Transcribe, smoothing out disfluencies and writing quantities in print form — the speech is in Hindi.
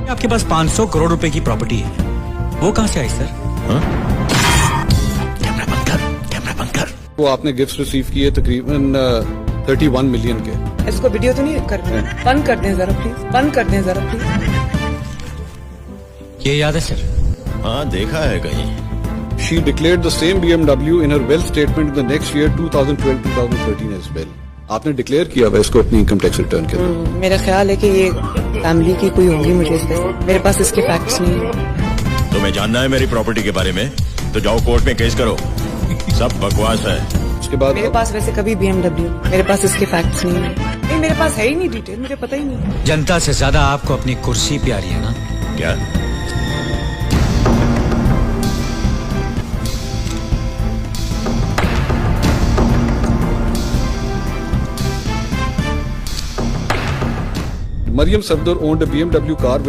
आपके पास 500 करोड़ रुपए की प्रॉपर्टी है, वो कहाँ से आई सर? कैमरा बंद कर। वो आपने गिफ्ट्स रिसीव किए तकरीबन 31 मिलियन के। इसको वीडियो तो नहीं कर रहे, बंद कर दें जरा प्लीज, बंद कर दें जरा प्लीज। ये याद है सर? हाँ देखा है कहीं। She declared the same BMW in her wealth statement in the next year 2012-2013 as well. आपने डिक्लेयर किया हुआ इसको अपनी इनकम टैक्स रिटर्न के अंदर। मेरा ख्याल है कि ये फैमिली की कोई होगी, मुझे इस पे मेरे पास इसके फैक्ट्स नहीं है। तुम्हें जानना है मेरी प्रॉपर्टी के बारे में तो जाओ कोर्ट में केस करो। सब बकवास है। उसके बाद मेरे पास वैसे कभी BMW, मेरे पास इसके फैक्ट्स नहीं है। नहीं, मेरे पास है ही नहीं डिटेल, मुझे पता ही नहीं। जनता से ज्यादा आपको अपनी कुर्सी प्यारी है ना? क्या? Mariam Safdar owned a BMW car